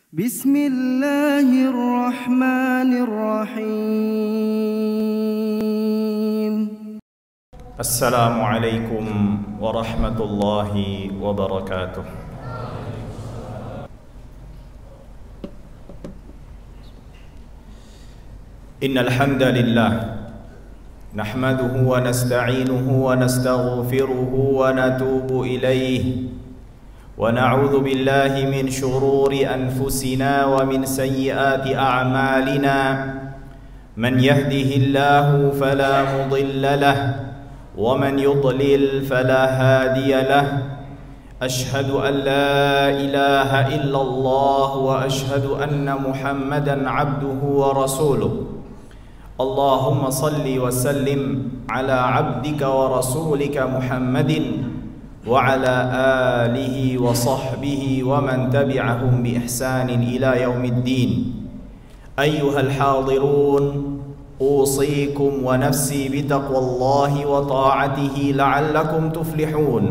Bismillahirrahmanirrahim. Assalamualaikum warahmatullahi wabarakatuh. Innal hamdalillah nahmaduhu wa nasta'inuhu wa nastaghfiruhu wa natubu ilayhi wa na'udzu billahi min shururi anfusina wa min sayyiati a'malina man yahdihillahu fala mudilla lahu wa man yudlil fala hadiya lahu ashhadu an la ilaha illallah wa ashhadu anna muhammadan abduhu wa rasuluh. Allahumma salli wa sallim ala abdika wa rasulika Muhammadin wa ala alihi wa sahbihi wa man tabi'ahum bi ihsanin ila yaumiddin. Ayyuhal hadirun, usikum wa nafsi bi taqwallahi wa ta'atihi la'allakum tuflihun.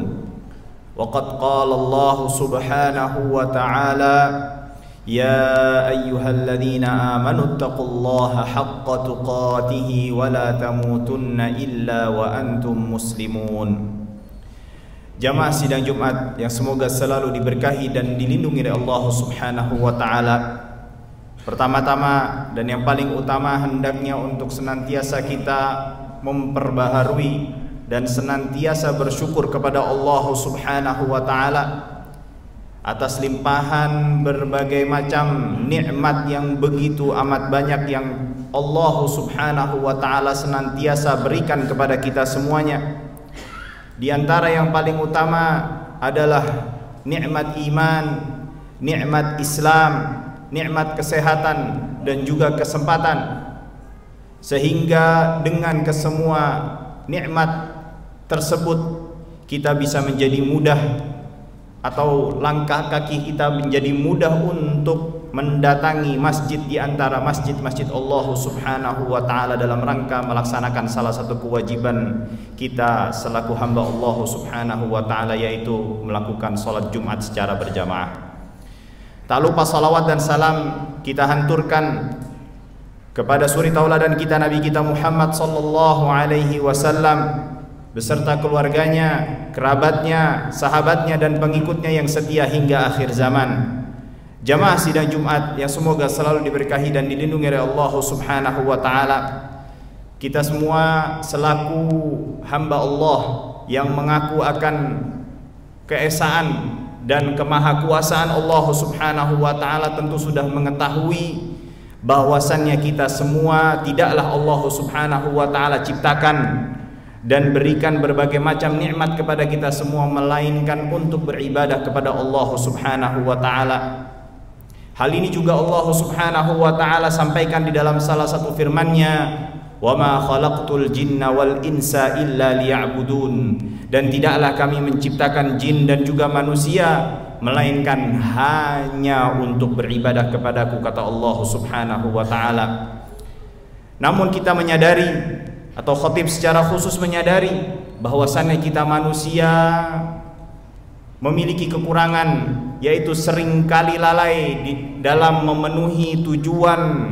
Wa qad qala Allah subhanahu wa ta'ala: Ya ayyuhalladzina amanu taqullaha haqqa tuqatihi wa la tamutunna illa wa antum muslimun. Jamaah sidang Jumat yang semoga selalu diberkahi dan dilindungi oleh Allah Subhanahu wa taala. Pertama-tama dan yang paling utama, hendaknya untuk senantiasa kita memperbaharui dan senantiasa bersyukur kepada Allah Subhanahu wa taala atas limpahan berbagai macam nikmat yang begitu amat banyak yang Allah Subhanahu wa taala senantiasa berikan kepada kita semuanya. Di antara yang paling utama adalah nikmat iman, nikmat Islam, nikmat kesehatan dan juga kesempatan. Sehingga dengan kesemua nikmat tersebut kita bisa menjadi mudah, atau langkah kaki kita menjadi mudah untuk mendatangi masjid di antara masjid-masjid Allah Subhanahu wa taala dalam rangka melaksanakan salah satu kewajiban kita selaku hamba Allah Subhanahu wa taala, yaitu melakukan salat Jumat secara berjamaah. Tak lupa salawat dan salam kita hanturkan kepada suri tauladan kita, Nabi kita Muhammad sallallahu alaihi wasallam beserta keluarganya, kerabatnya, sahabatnya dan pengikutnya yang setia hingga akhir zaman. Jamaah sidang Jumat yang semoga selalu diberkahi dan dilindungi oleh Allah Subhanahu wa taala. Kita semua selaku hamba Allah yang mengaku akan keesaan dan kemahakuasaan Allah Subhanahu wa taala tentu sudah mengetahui bahwasannya kita semua tidaklah Allah Subhanahu wa taala ciptakan dan berikan berbagai macam nikmat kepada kita semua melainkan untuk beribadah kepada Allah Subhanahu wa taala. Hal ini juga Allah Subhanahu wa taala sampaikan di dalam salah satu firman-Nya, "Wa ma khalaqtul jinna wal insa illa liya'budun." Dan tidaklah kami menciptakan jin dan juga manusia melainkan hanya untuk beribadah kepadaku, kata Allah Subhanahu wa taala. Namun kita menyadari, atau khatib secara khusus menyadari, bahwasannya kita manusia memiliki kekurangan, yaitu seringkali lalai di dalam memenuhi tujuan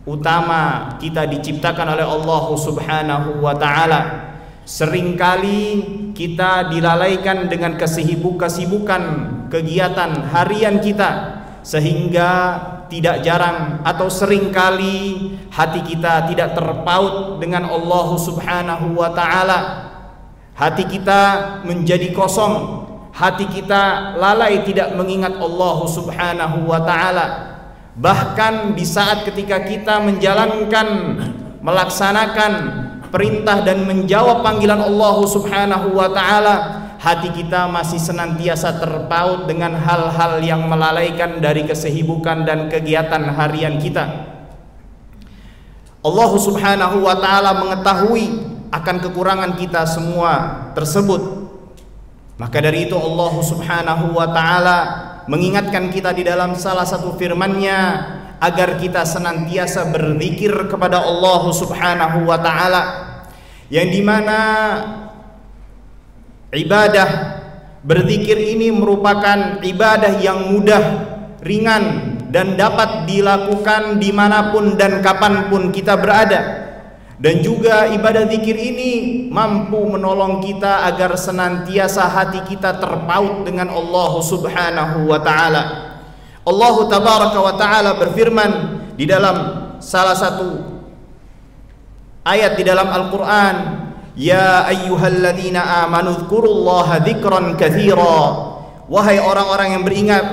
utama kita diciptakan oleh Allah Subhanahu wa taala. Seringkali kita dilalaikan dengan kesibukan kegiatan harian kita, sehingga tidak jarang atau seringkali hati kita tidak terpaut dengan Allah Subhanahu wa taala. Hati kita menjadi kosong, hati kita lalai tidak mengingat Allah Subhanahu wa taala. Bahkan di saat ketika kita menjalankan, melaksanakan perintah dan menjawab panggilan Allah Subhanahu wa taala, hati kita masih senantiasa terpaut dengan hal-hal yang melalaikan dari kesibukan dan kegiatan harian kita. Allah Subhanahu wa taala mengetahui akan kekurangan kita semua tersebut. Maka dari itu Allah Subhanahu wa taala mengingatkan kita di dalam salah satu firman-Nya agar kita senantiasa berzikir kepada Allah Subhanahu wa taala, yang dimana ibadah berzikir ini merupakan ibadah yang mudah, ringan dan dapat dilakukan dimanapun dan kapanpun kita berada. Dan juga ibadah zikir ini mampu menolong kita agar senantiasa hati kita terpaut dengan Allah Subhanahu wa ta'ala. Allah Tabaraka wa ta'ala berfirman di dalam salah satu ayat di dalam Al-Quran, Ya ayyuhalladzina amanu dzkurullaha dzikran katsira. Wahai orang-orang yang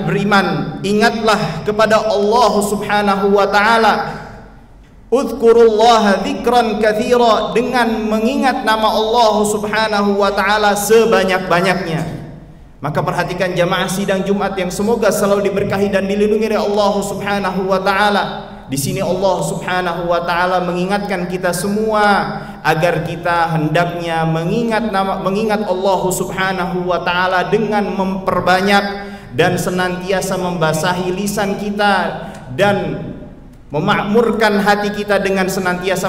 beriman, ingatlah kepada Allah Subhanahu wa ta'ala. Udzkurullaha dzikran katsira, dengan mengingat nama Allah Subhanahu wa ta'ala sebanyak-banyaknya. Maka perhatikan jamaah sidang Jumat yang semoga selalu diberkahi dan dilindungi oleh Allah Subhanahu wa ta'ala. Di sini Allah Subhanahu wa ta'ala mengingatkan kita semua agar kita hendaknya mengingat Allah Subhanahu wa ta'ala dengan memperbanyak dan senantiasa membasahi lisan kita dan memakmurkan hati kita dengan senantiasa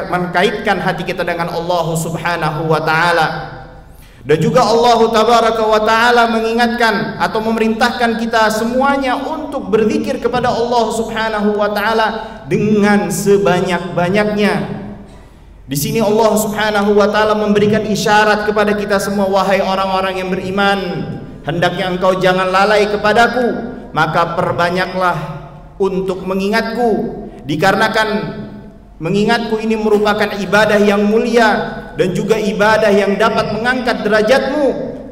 mengkaitkan hati kita dengan Allah Subhanahu wa ta'ala. Dan juga Allah Tabaraka wa ta'ala mengingatkan atau memerintahkan kita semuanya untuk berzikir kepada Allah Subhanahu wa ta'ala dengan sebanyak-banyaknya. Di sini Allah Subhanahu wa ta'ala memberikan isyarat kepada kita semua, wahai orang-orang yang beriman, hendaknya engkau jangan lalai kepadaku, maka perbanyaklah untuk mengingatku, dikarenakan mengingatku ini merupakan ibadah yang mulia dan juga ibadah yang dapat mengangkat derajatmu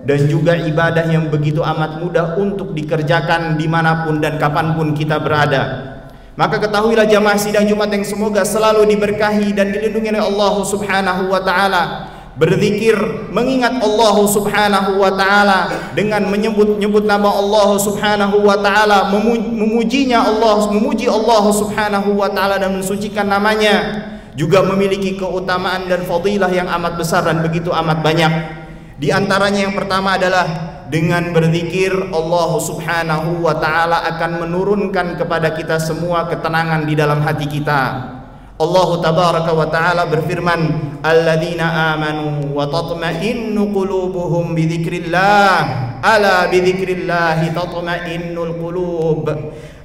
dan juga ibadah yang begitu amat mudah untuk dikerjakan dimanapun dan kapanpun kita berada. Maka ketahuilah jamaah sidang Jumat yang semoga selalu diberkahi dan dilindungi oleh Allah Subhanahu wa ta'ala, berzikir mengingat Allah Subhanahu wa ta'ala dengan menyebut nama Allah Subhanahu wa ta'ala, memuji Allah Subhanahu wa ta'ala dan mensucikan namanya, juga memiliki keutamaan dan fadilah yang amat besar dan begitu amat banyak. Di antaranya yang pertama adalah dengan berzikir Allah Subhanahu wa ta'ala akan menurunkan kepada kita semua ketenangan di dalam hati kita. Allah Tabaraka wa ta'ala berfirman, Alladzina amanu wa tatma'innu qulubuhum bidzikrillah, ala bidzikrillahi tatma'innul qulub.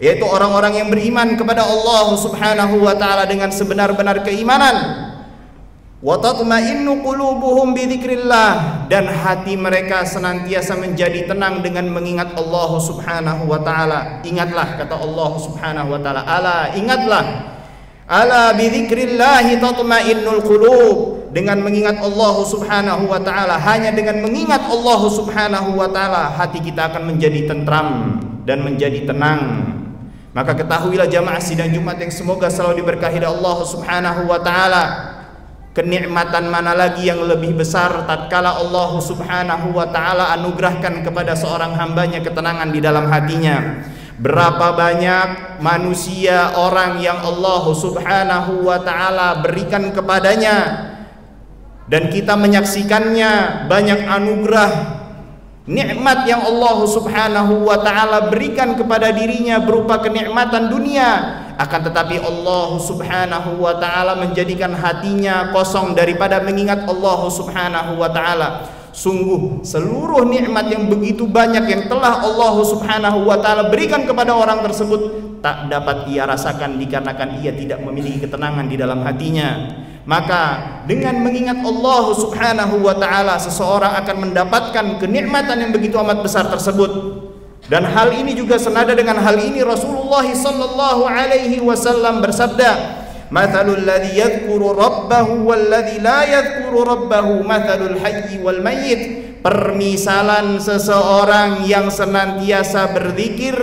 Yaitu orang-orang yang beriman kepada Allah Subhanahu wa ta'ala dengan sebenar-benar keimanan. Wa tatma'innu qulubuhum bidzikrillah, dan hati mereka senantiasa menjadi tenang dengan mengingat Allah Subhanahu wa ta'ala. Ingatlah, kata Allah Subhanahu wa ta'ala, ala, ingatlah, ala bidzikrillahi tatma'innul qulub, dengan mengingat Allah Subhanahu wa ta'ala, hanya dengan mengingat Allah Subhanahu wa ta'ala hati kita akan menjadi tentram dan menjadi tenang. Maka ketahuilah jamaah sidang Jumat yang semoga selalu diberkahi oleh Allah Subhanahu wa ta'ala, kenikmatan mana lagi yang lebih besar tatkala Allah Subhanahu wa ta'ala anugerahkan kepada seorang hambanya ketenangan di dalam hatinya. Berapa banyak manusia, orang yang Allah Subhanahu wa ta'ala berikan kepadanya dan kita menyaksikannya, banyak anugerah nikmat yang Allah Subhanahu wa ta'ala berikan kepada dirinya berupa kenikmatan dunia, akan tetapi Allah Subhanahu wa ta'ala menjadikan hatinya kosong daripada mengingat Allah Subhanahu wa ta'ala. Sungguh seluruh nikmat yang begitu banyak yang telah Allah Subhanahu wa ta'ala berikan kepada orang tersebut tak dapat ia rasakan dikarenakan ia tidak memiliki ketenangan di dalam hatinya. Maka dengan mengingat Allah Subhanahu wa ta'ala, seseorang akan mendapatkan kenikmatan yang begitu amat besar tersebut. Dan hal ini juga senada dengan hal ini Rasulullah sallallahu alaihi wasallam bersabda, Mathalul ladzi yadhkuru rabbahu walladzi la yadhkuru rabbahu mathalul hayyi wal mayyit. Permisalan seseorang yang senantiasa berzikir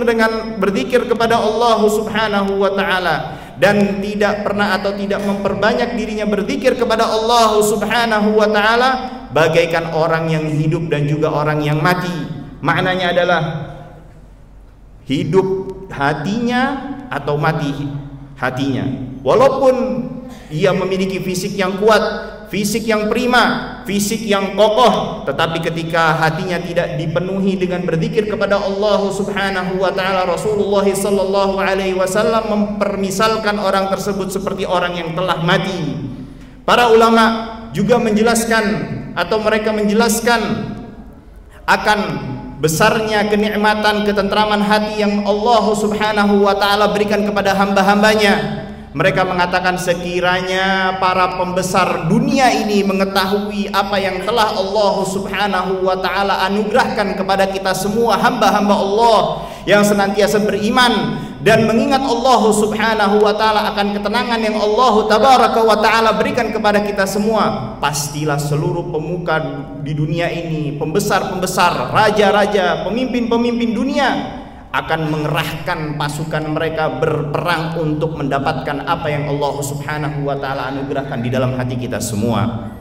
kepada Allah Subhanahu wa ta'ala dan tidak pernah atau tidak memperbanyak dirinya berzikir kepada Allah Subhanahu wa ta'ala, bagaikan orang yang hidup dan juga orang yang mati. Maknanya adalah hidup hatinya atau mati hatinya. Walaupun ia memiliki fisik yang kuat, fisik yang prima, fisik yang kokoh, tetapi ketika hatinya tidak dipenuhi dengan berzikir kepada Allah Subhanahu wa ta'ala, Rasulullah sallallahu alaihi wasallam mempermisalkan orang tersebut seperti orang yang telah mati. Para ulama juga menjelaskan atau mereka menjelaskan akan besarnya kenikmatan, ketentraman hati yang Allah Subhanahu wa ta'ala berikan kepada hamba-hambanya. Mereka mengatakan, sekiranya para pembesar dunia ini mengetahui apa yang telah Allah Subhanahu wa ta'ala anugerahkan kepada kita semua hamba-hamba Allah yang senantiasa beriman dan mengingat Allah Subhanahu wa ta'ala akan ketenangan yang Allah Tabaraka wa ta'ala berikan kepada kita semua, pastilah seluruh pemuka di dunia ini, pembesar-pembesar, raja-raja, pemimpin-pemimpin dunia akan mengerahkan pasukan mereka berperang untuk mendapatkan apa yang Allah Subhanahu wa ta'ala anugerahkan di dalam hati kita semua.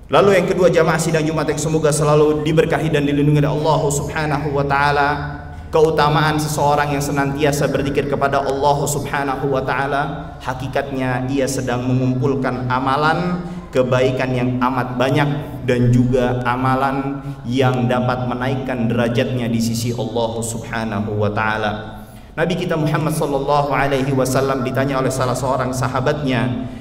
Lalu yang kedua, jamaah sidang Jumat yang semoga selalu diberkahi dan dilindungi oleh Allah Subhanahu wa ta'ala, keutamaan seseorang yang senantiasa berzikir kepada Allah Subhanahu wa ta'ala, hakikatnya ia sedang mengumpulkan amalan kebaikan yang amat banyak dan juga amalan yang dapat menaikkan derajatnya di sisi Allah Subhanahu wa ta'ala. Nabi kita Muhammad sallallahu alaihi wasallam ditanya oleh salah seorang sahabatnya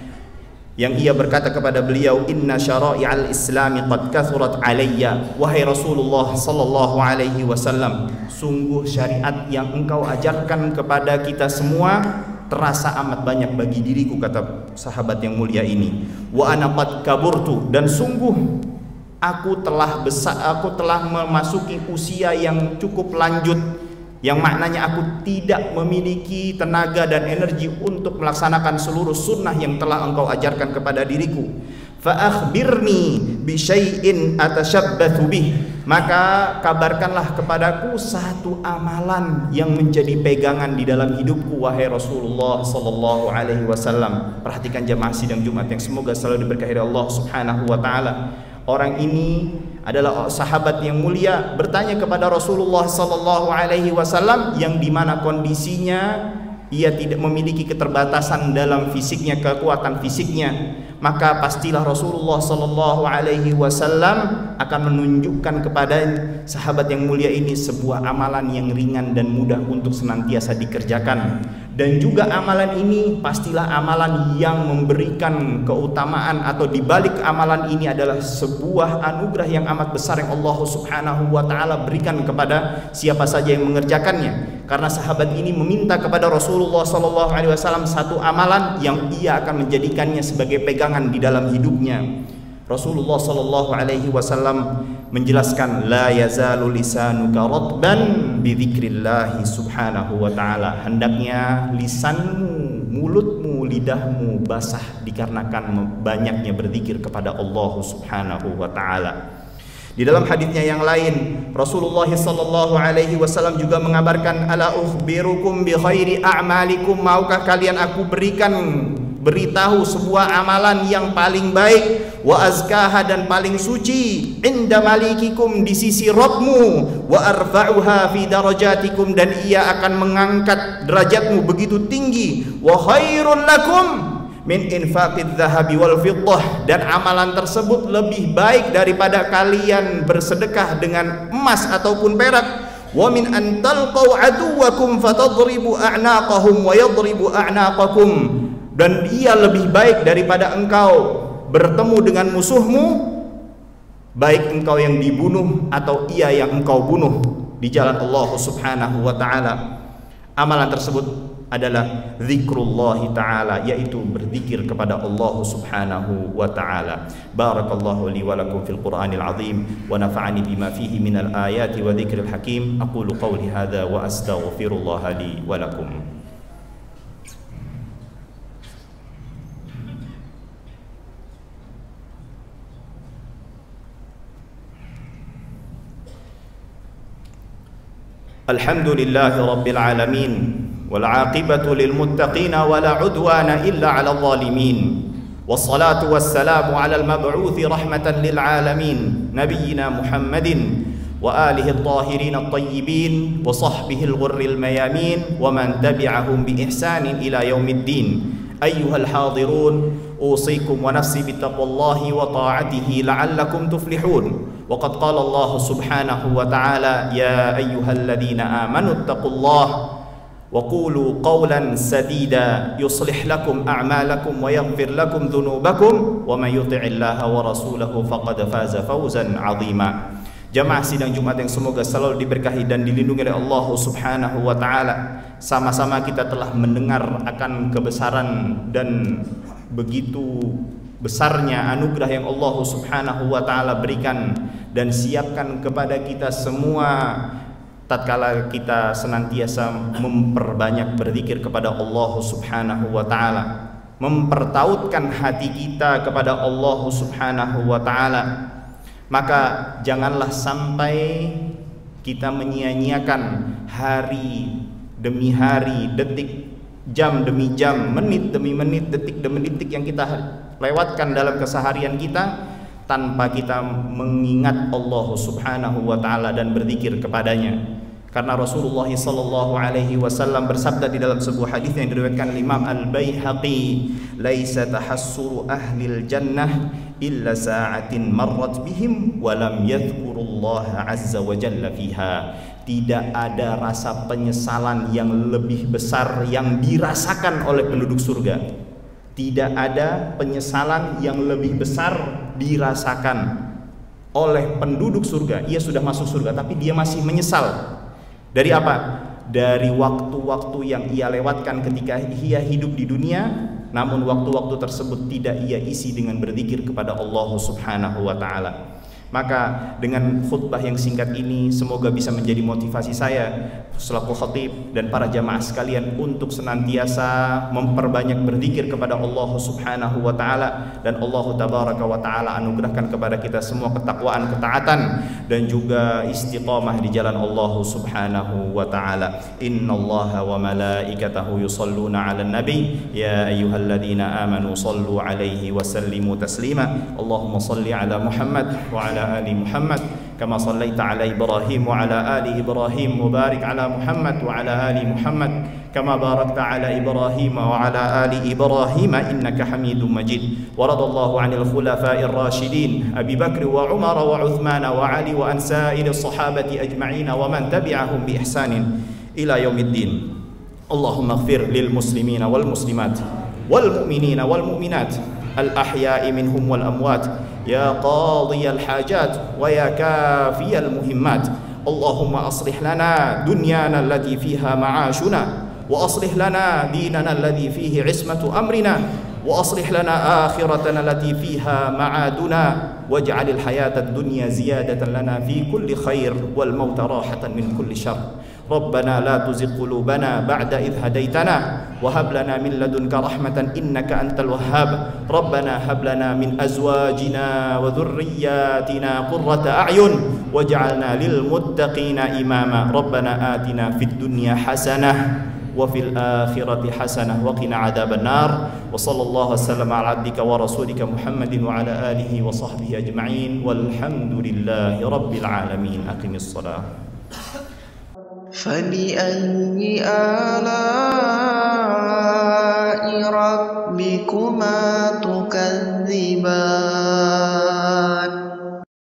yang ia berkata kepada beliau, inna syara'i'al islami qad kathurat alayya, wahai Rasulullah sallallahu alaihi wasallam, sungguh syariat yang engkau ajarkan kepada kita semua terasa amat banyak bagi diriku, kata sahabat yang mulia ini. Wa ana qad kaburtu, dan sungguh aku telah memasuki usia yang cukup lanjut, yang maknanya aku tidak memiliki tenaga dan energi untuk melaksanakan seluruh sunnah yang telah engkau ajarkan kepada diriku. Fa akhbirni bi syai'in atashabbathu bih, maka kabarkanlah kepadaku satu amalan yang menjadi pegangan di dalam hidupku, wahai Rasulullah sallallahu alaihi wasallam. Perhatikan jamaah sidang Jumat yang semoga selalu diberkahi oleh Allah Subhanahu wa taala. Orang ini adalah sahabat yang mulia bertanya kepada Rasulullah sallallahu alaihi wasallam yang dimana kondisinya ia tidak memiliki keterbatasan dalam fisiknya, kekuatan fisiknya, maka pastilah Rasulullah sallallahu alaihi wasallam akan menunjukkan kepada sahabat yang mulia ini sebuah amalan yang ringan dan mudah untuk senantiasa dikerjakan. Dan juga amalan ini pastilah amalan yang memberikan keutamaan, atau dibalik amalan ini adalah sebuah anugerah yang amat besar yang Allah Subhanahu wa ta'ala berikan kepada siapa saja yang mengerjakannya. Karena sahabat ini meminta kepada Rasulullah SAW satu amalan yang ia akan menjadikannya sebagai pegangan di dalam hidupnya. Rasulullah SAW menjelaskan, la yazalu lisanuka ratban bi dzikrillah subhanahu wa ta'ala, hendaknya lisanmu, mulutmu, lidahmu basah dikarenakan banyaknya berzikir kepada Allah Subhanahu wa ta'ala. Di dalam hadisnya yang lain, Rasulullah SAW juga mengabarkan, ala ukhbirukum bi khairi a'malikum, maukah kalian aku beritahu sebuah amalan yang paling baik, wa azkaha, dan paling suci, inda malikikum, di sisi Rabbmu, wa arfa'uha fi darajatikum, dan ia akan mengangkat derajatmu begitu tinggi, wa khairun lakum min infaqid dhahabi wal fiddah, dan amalan tersebut lebih baik daripada kalian bersedekah dengan emas ataupun perak, wa min an talqaw aduwakum fatadribu a'naqahum wa yadribu a'naqakum, dan ia lebih baik daripada engkau bertemu dengan musuhmu, baik engkau yang dibunuh atau ia yang engkau bunuh di jalan Allah Subhanahu wa ta'ala. Amalan tersebut adalah zikrullah ta'ala, yaitu berzikir kepada Allah Subhanahu wa ta'ala. Barakallahu li wa lakum fil Qur'anil azim wa nafa'ani bima fihi minal ayati wa dzikril hakim. Aqulu qawli hadza wa astaghfirullah li wa lakum. Alhamdulillahi rabbil alamin, wal aqibatu lil muttaqin wa la udwana illa 'alal zalimin. Wassalatu wassalamu 'alal mab'uuthi rahmatan lil alamin, nabiyyina Muhammadin wa alihi at-tahirin at-tayyibin wa sahbihi al-ghurril mayamin wa man tabi'ahum bi ihsanin ila yaumiddin. Ayyuhal hadirun, usikum wa nafsi bittaqwallahi wa ta'atihi la'allakum tuflihun. وقد قال الله سبحانه وتعالى يا أيها الذين آمنوا اتقوا الله وقولوا قولا سديدا يصلح لكم أعمالكم ويغفر لكم ذنوبكم ومن يطع الله ورسوله فقد فاز فوزا عظيما. Jamaah sidang Jumat yang semoga selalu diberkahi dan dilindungi oleh Allah Subhanahu wa taala. Sama-sama kita telah mendengar akan kebesaran dan begitu besarnya anugerah yang Allah Subhanahu wa taala berikan dan siapkan kepada kita semua tatkala kita senantiasa memperbanyak berzikir kepada Allah Subhanahu wa taala, mempertautkan hati kita kepada Allah Subhanahu wa taala. Maka janganlah sampai kita menyia-nyiakan hari demi hari, detik, jam demi jam, menit demi menit, detik demi detik yang kita lewatkan dalam keseharian kita tanpa kita mengingat Allah Subhanahu wa taala dan berzikir kepadanya. Karena Rasulullah sallallahu alaihi wasallam bersabda di dalam sebuah hadis yang diriwayatkan Imam Al-Baihaqi, "Laisa tahassuru ahlil jannah illa sa'atin marrat bihim wa lam yadhkurullaha azza wa jalla fiha." Tidak ada rasa penyesalan yang lebih besar yang dirasakan oleh penduduk surga. Tidak ada penyesalan yang lebih besar dirasakan oleh penduduk surga. Ia sudah masuk surga tapi dia masih menyesal. Dari apa? Dari waktu-waktu yang ia lewatkan ketika ia hidup di dunia, namun waktu-waktu tersebut tidak ia isi dengan berzikir kepada Allah Subhanahu wa taala. Maka dengan khutbah yang singkat ini semoga bisa menjadi motivasi saya selaku khatib dan para jamaah sekalian untuk senantiasa memperbanyak berzikir kepada Allah Subhanahu wa taala, dan Allah tabaraka wa taala anugerahkan kepada kita semua ketakwaan, ketaatan dan juga istiqamah di jalan Allah Subhanahu wa taala. Innallaha wa malaikatahu yusholluna 'alan nabi ya ayyuhalladzina amanu shallu 'alaihi wa sallimu taslima. Allahumma shalli 'ala Muhammad wa 'ala ali Muhammad kama shallaita 'ala Ibrahim wa 'ala ali Ibrahim wa barik 'ala Muhammad wa 'ala ali Muhammad kama barakta 'ala Ibrahim wa 'ala ali Ibrahim innaka Hamidum Majid. Wa radallahu 'anil khulafa'ir rasyidin Abi Bakr wa Umar wa Uthman wa Ali wa an sa'iris sahabati ajma'in wa man tabi'ahum bi ihsanin ila yaumiddin. Allahumma ighfir lil muslimina wal muslimat wal mu'minina wal mu'minat al ahya'i minhum wal amwat ya qadiyal hajat wa ya kafiyal muhimmat. Allahumma aslih lana dunyana allati fiha ma'ashuna wa aslih lana dinana alladhi fihi ismatu amrina wa aslih lana akhiratana allati fiha ma'aduna waj'alil hayata ad-dunya ziyadatan lana fi kulli khair wal mauta rahatan min kulli syarr. ربنا لا تزغ قلوبنا بعد إذ هديتنا وهب لنا من لدنك رحمة إنك أنت الوهاب. ربنا هب لنا من أزواجنا وذرياتنا قرة أعين واجعلنا للمتقين إماما. ربنا آتنا في الدنيا حسنة وفي الآخرة حسنة وقنا عذاب النار. وصلى الله وسلم على عبدك ورسولك محمد وعلى آله وصحبه أجمعين والحمد لله رب العالمين. أقم الصلاة. فبأي آلاء ربكما تكذبان